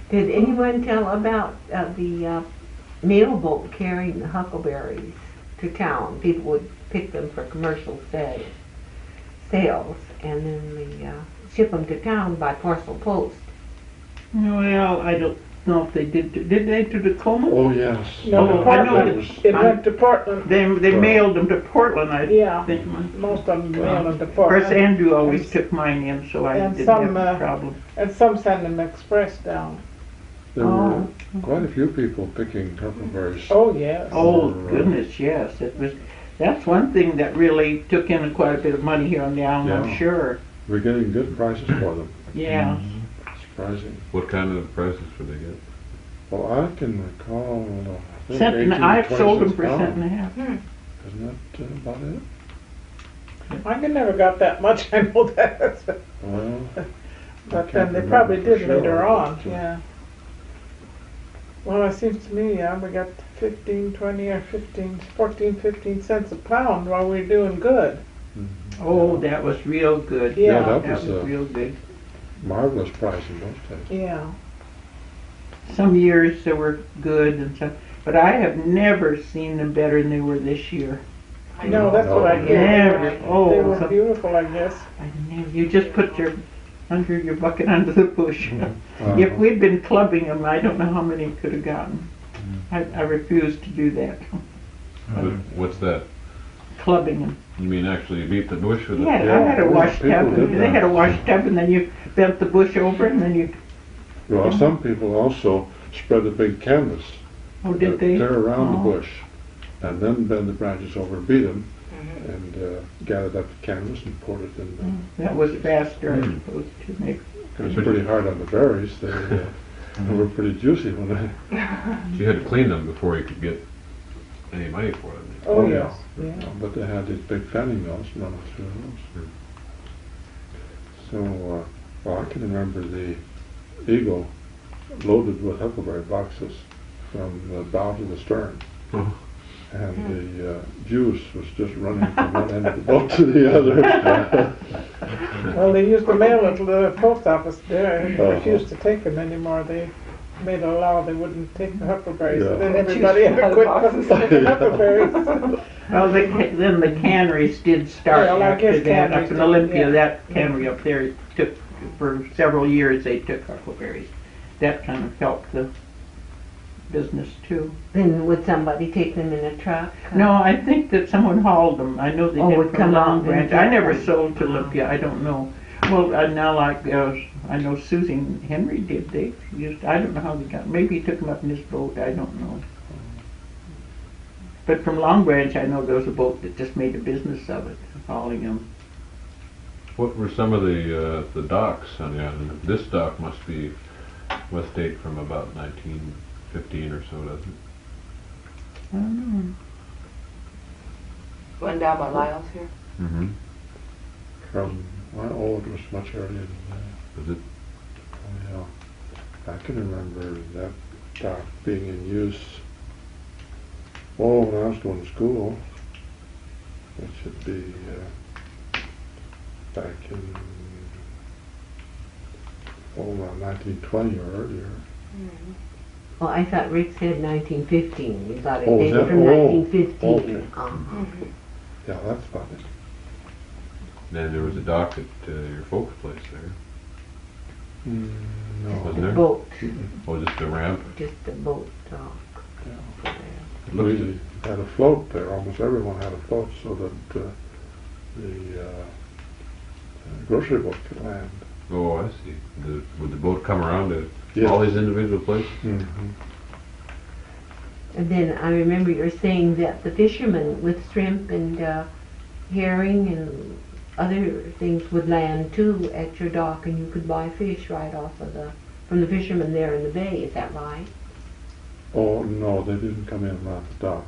Did anyone tell about the mailboat carrying the huckleberries to town? People would pick them for commercial sales, and then they ship them to town by parcel post. Well, I don't know if they did. Did they to Tacoma? Oh, yes. No, I know It went to Portland. They mailed them to Portland, I Yeah. think. Most of them mailed them to Of course, Portland. Andrew always took mine in, so I and didn't some, have a problem. And some send them express down. There were quite a few people picking huckleberries. Oh, yes. Oh, goodness, yes. That's one thing that really took in quite a bit of money here on the island, I'm Yeah. sure. We're getting good prices for them. Yeah. Surprising. What kind of prices would they get? Well, I can recall, I think Cent and 18 I've sold them 26 for a cent and a pounds. half. Isn't that about it? I never got that much, I know that. Well, But can't they remember probably for did sure, later on, but, yeah. Well, it seems to me, we got 15, 20, or 15, 14, 15 cents a pound while we were doing good. Oh, that was real good. Yeah, that That was was real good. marvelous price in those days. Yeah. Some years they were good and some, but I have never seen them better than they were this year. No, that's what I hear. Never. They Oh, were beautiful, I guess. I never. You just put your bucket under the bush. Uh-huh. If we'd been clubbing them, I don't know how many could have gotten. I refuse to do that. What's that? Clubbing them. You mean actually beat the bush with it? Yeah, I had a Yeah, wash people tub. did They that. had a wash tub, and then you bent the bush over, and then you. Well, some people also spread a big canvas. Oh, did they? Tear around the Oh. bush, and then bend the branches over, beat them, and gathered up the canvas and poured it in. That was faster, I suppose, to make. It was pretty hard on the berries. They were pretty juicy when they. So you had to clean them before you could get any money for them. Oh, yeah. yes. Yeah. But they had these big fanning mills running through those. So, well, I can remember the Eagle loaded with huckleberry boxes from the bow to the stern. Oh. And the juice was just running from one end of the boat to the other. Well, they used to mail it to the post office there. They Uh-huh. refused to take them anymore. They made a law they wouldn't take the huckleberries. Yeah. And then everybody had to quit taking huckleberries. Well, then the canneries did start Well, I after guess that. Up canneries in did, Olympia, yeah. that cannery up there took, for several years, they took huckleberries. That kind of helped the business too. Then would somebody take them in a truck? No, I think that someone hauled them. I know they Oh, did would from come Long out Branch. and I get never them. sold to Olympia. I don't know. Well, now like I know Susie and Henry did. They used. I don't know how they got. Maybe he took them up in his boat. I don't know. But from Long Branch, I know there was a boat that just made a business of it, hauling them. What were some of the docks on the island? This dock must date from about 1915 or so, doesn't it? I don't know. Going down by Lyle's here? Mm-hmm. From, well, it was much earlier than that. Was it? Oh, yeah. I can remember that dock being in use, when I was going to school. It should be back in, around 1920 or earlier. Well, I thought Rick said 1915. You thought it Oh, is dated that- from oh, 1915. okay. Yeah, that's about it. And there was a dock at your folks' place there. No. Wasn't The there? boat, Oh, just a ramp? just the boat dock. Yeah. It looks We had a float there. Almost everyone had a float so that the grocery boat could land. Oh, I see. Would the boat come around to Yes. all these individual places? Mm-hmm. And then I remember you're saying that the fishermen with shrimp and herring and other things would land too at your dock, and you could buy fish right off of from the fishermen there in the bay. Is that right? Oh, no, they didn't come in around the dock.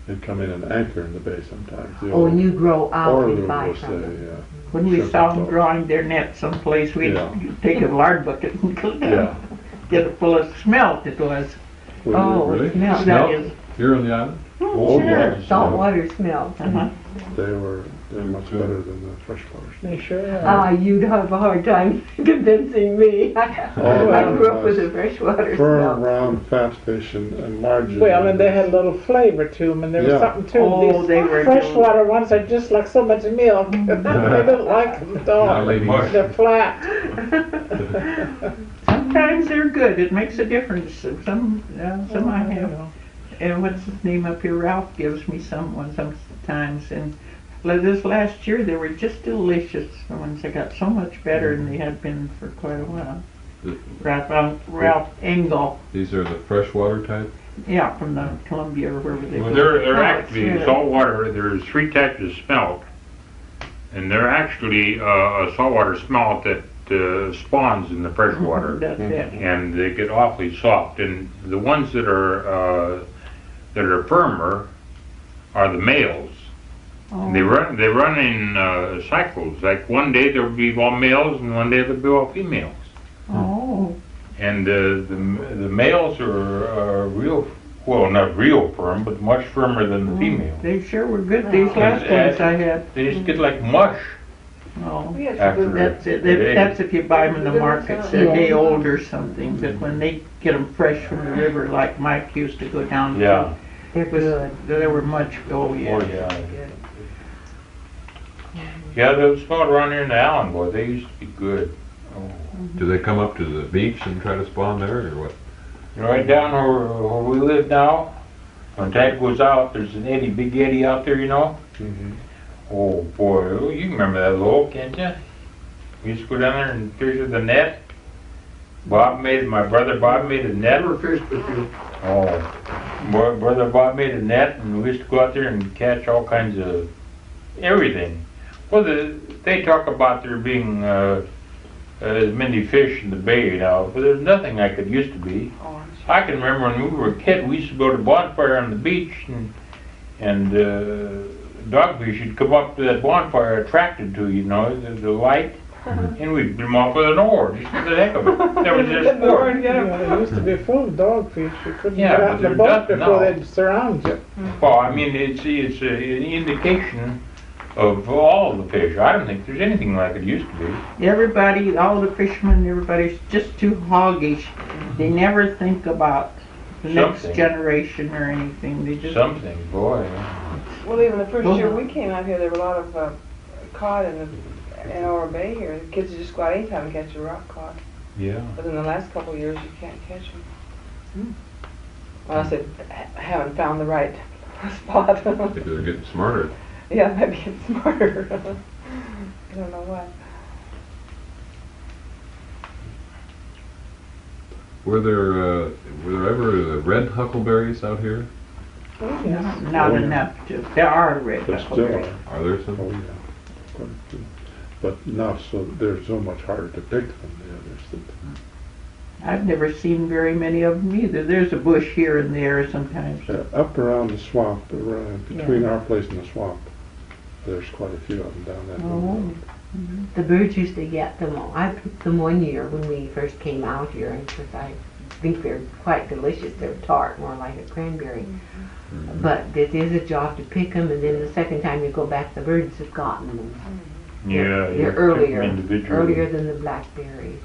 They'd come in and anchor in the bay sometimes. The Oh, old and you grow out order and buy was from them. When we Shrimp saw and them boat. drawing their net someplace, we'd Yeah. take a lard bucket and go down, Yeah. get it full of smelt. It was. Oh, Really? smelt. That is. Here on the island? Oh, sure. yes. Salt water smells. Uh-huh. They're much better than the freshwater. They sure are. Ah, you'd have a hard time convincing me. I grew up with a freshwater Firm, smell. round, fat fish and larger. Well, and they had a little flavor to them, and there was Yeah. something to them. Oh, These they were freshwater ones are just like so much milk. I don't like them at all. Now, ladies. They're flat. Sometimes they're good. It makes a difference. Some I have. And what's his name up here? Ralph gives me some ones sometimes. And this last year, they were just delicious. The ones that got so much better than they had been for quite a while. Ralph Engel. These are the freshwater type? Yeah, from the Columbia or wherever they Well, go. they're Oh, actually it's really- saltwater. There's 3 types of smelt, and they're actually a saltwater smelt that spawns in the freshwater, That's it. and they get awfully soft. And the ones that are firmer are the males. Oh. They run in cycles. Like one day there'll be all males, and one day there'll be all females. Oh. And the males are real, well, not real firm, but much firmer than the females. They sure were good. These last ones I had. They just get like mush Oh. after That's it. a day. That's if you buy them in the markets a Yeah. day old or something. But when they get them fresh from the river, like Mike used to go down Yeah. to, They're good. they were much. Oh yeah. Oh, yeah. Yeah, those smelled around here in the Allen, boy, they used to be good. Oh. Do they come up to the beach and try to spawn there, or what? Right down where we live now, when tide goes out, there's an eddy, big eddy out there, you know? Mhm. Oh, boy, oh, you remember that hole, can't you? We used to go down there and fish with the net. My brother Bob made a net. Oh, brother Bob made a net, and we used to go out there and catch all kinds of everything. Well, they talk about there being as many fish in the bay now, but there's nothing like it used to be. I can remember when we were a kid, we used to go to bonfire on the beach, and dogfish would come up to that bonfire attracted to, you know, the light, and we'd beat them off with an oar, just for the heck of it. That was just sport. Yeah, they used to be full of dogfish. You couldn't Yeah, get out but in the they're boat not before now. they'd surround you. Well, I mean, it's an indication of all the fish. I don't think there's anything like it used to be. Everybody, all the fishermen, everybody's just too hoggish. They never think about the next Something. generation or anything. They just Something, boy. Well, even the first Well- year we came out here, there were a lot of cod in our bay here. The kids would just go out anytime and catch a rock cod. Yeah. But in the last couple of years, you can't catch them. Unless they haven't found the right spot. Maybe they're getting smarter. Yeah, maybe it's smarter. I don't know what. Were there ever the red huckleberries out here? Oh, yes. not enough to. There are red There still huckleberries. are. Are there some? Oh, yeah. Quite a few. But not so, they're so much harder to pick than the others. I've never seen very many of them either. There's a bush here and there sometimes. Up around the swamp, between our place and the swamp, there's quite a few of them down that road. The birds used to get them all. I picked them one year when we first came out here, and because I think they're quite delicious. They're tart, more like a cranberry. But it is a job to pick them, and then the second time you go back, the birds have gotten them. Yeah. They're you pick 'em earlier individually. than the blackberries.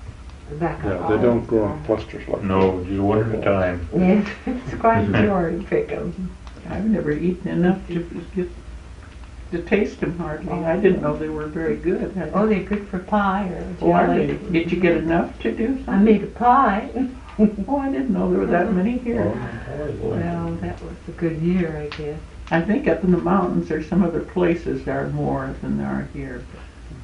The black Yeah, they don't grow in clusters like No, just one at a time. Yes, it's quite a chore to pick them. I've never eaten enough to get to taste them hardly. I didn't know they were very good. Oh, they're good for pie or Oh, are they? jelly. Did you get enough to do I something? made a pie. Oh, I didn't know there were that many here. Well, that was a good year, I guess. I think up in the mountains or some other places there are more than there are here.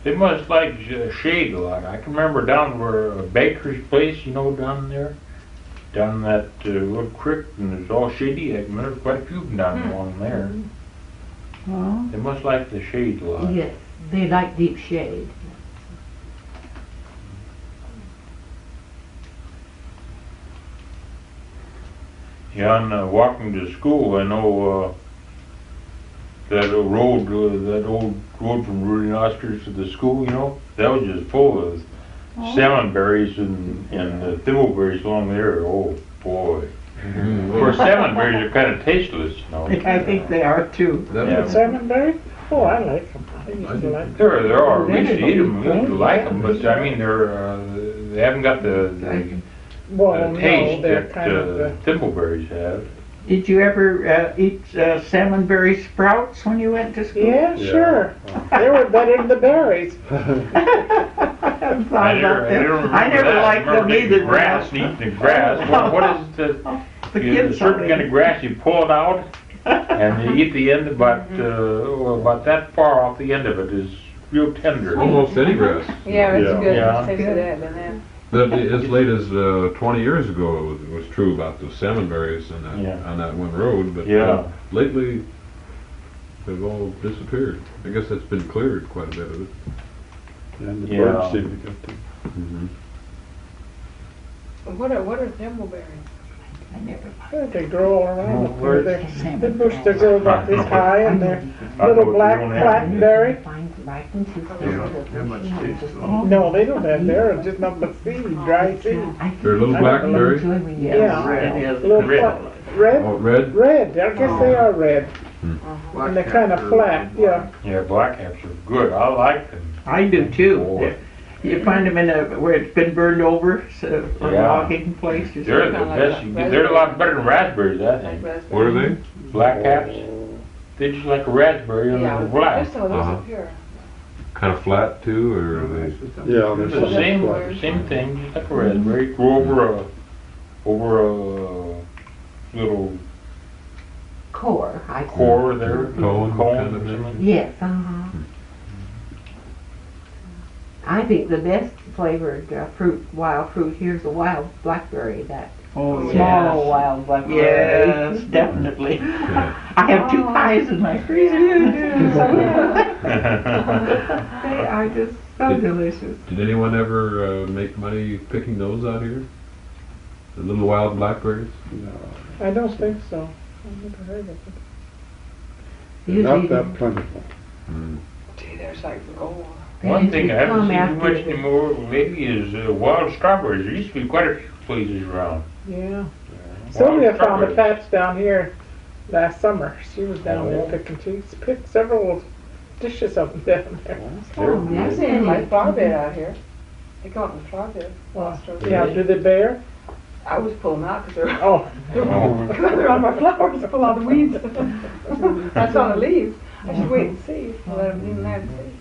They must like shade a lot. I can remember down where a baker's place, you know, down there, down that little creek, and it's all shady. I can remember quite a few of them down along there. Well, They must like the shade a lot. Yes, they like deep shade. Yeah, and walking to school, I know that old road from Rudy Oster's to the school, you know, that was just full of salmon berries and thimbleberries along there. Oh boy, Mm, Of course, salmonberries are kind of tasteless, you know. I think they are too. that- Yeah. Salmonberry? Oh, I like them. I used to like them. There are. We used to eat them. We used to like them, but I mean, they haven't got the Well, no, taste they're that kind of, thimbleberries have. Did you ever eat salmonberry sprouts when you went to school? yeah, sure. They were better than the berries. I never liked them either. Grass, eating the grass. What is the The you- kids a certain always- kind of grass? You pull it out, and you eat the end about that far off the end of it is real tender. Almost any grass. Yeah, it's Yeah. good. Yeah. It tastes good, and then. But as late as 20 years ago, it was true about the salmonberries on that, Yeah. on that one road. But Yeah. lately, they've all disappeared. I guess that's been cleared quite a bit of it. And the Yeah. birds seem to get them. What are thimbleberries? I never I think they grow all around up where's here. The bush, they grow about this high, and they're little black blackberry. No, they don't have, they're just nothing but seed, dry seed. They're a little blackberry. Yeah, Red. little Red. red, Oh, red. red, I guess they are red. And they're kind of flat, yeah. Yeah, blackcaps are good. I like them. I do too. Boy. You find them where it's been burned over, so for Yeah. logging places. They're the Kinda like best. that. They're a lot better than raspberries, I think. What are they? Blackcaps. They're just like a raspberry, only Yeah, they're black. just some of those up here. Kind of flat too, or are they? Yeah, they're It's so the same, flat. same thing, just like a raspberry. Grow over a little Core, I think. core there, Cone cone kind of or thing? something. Yes, I think the best flavored wild fruit here's a wild blackberry, that Oh, small yes. wild blackberry. Yes, definitely. Yeah. I have 2 pies in my freezer. They are just so delicious. Did anyone ever make money picking those out here? The little wild blackberries? No, I don't think so. I've never heard of it. Usually not that they- plentiful. Gee, there's like gold. One thing I haven't come seen after much the- anymore lately is wild strawberries. There used to be quite a few places around. Yeah. Sylvia Wild found a strawberries. patch down here last summer. She was down there Oh. picking. She picked several dishes of them down there. Oh, I've that's seen like it. flower bed out here. They come up in flower bed. Well, yeah, do they bear? I always pull them out because they're, Oh. they're on my flowers, pull out the weeds. That's on the leaves. I should wait and see. I'll let them leave there and see.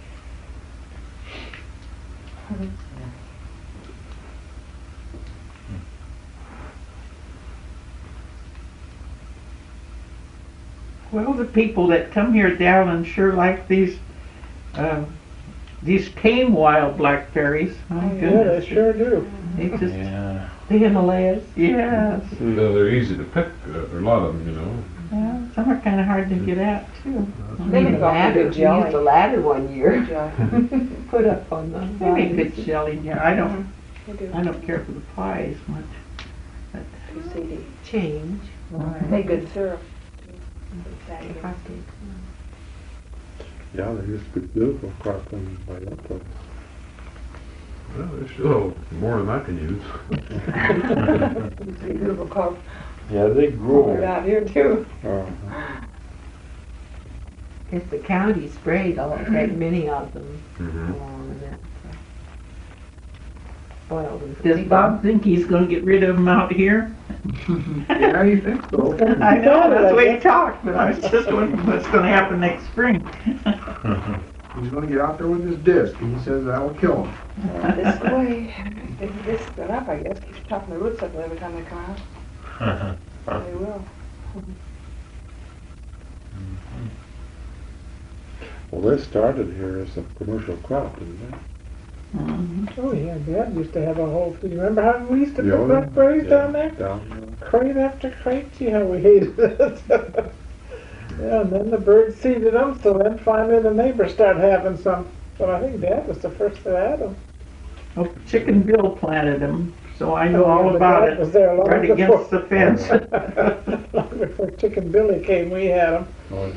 Well, the people that come here down and sure like these tame wild blackberries. My Yeah, they goodness. sure do. They just, Yeah. The Himalayas. yes. No, they're easy to pick, a lot of them, you know. Yeah, some are kind of hard to get at too. They make The awfully ladder, good we used a jelly. ladder one year, Jelly. put up on the They make vines. good jelly. Yeah, I don't They do. care for the pies much. Too seedy. Change. Make good syrup. If I did. Yeah, they used to be beautiful crop them by that place. Well, there's still more than I can use. Beautiful color. Yeah, they They're grow. out here too. Guess the county sprayed a great many of them Mhm. along and that. So. Spoiled them. Does Bob think he's going to get rid of them out here? Yeah, you think so? I know, that's the way he talked, but I was just wondering what's going to happen next spring. He's gonna get out there with his disc, and he says that will kill him. This way, this going up, I guess, keeps chopping the roots up every time they come out. They will. Well, they started here as a commercial crop, didn't they? Oh yeah, Dad used to have a whole. Do you remember how we used to Yeah, pick blackberries yeah, down there? Down Crate after crate. Gee, how we hated it. Yeah, and then the birds seeded them. So then finally the neighbors started having some. But I think Dad was the first that had them. Oh, Chicken Bill planted them, so I know all But about Dad it. was there long Right before. against the fence. Long before Chicken Billy came, we had them. oh, yeah.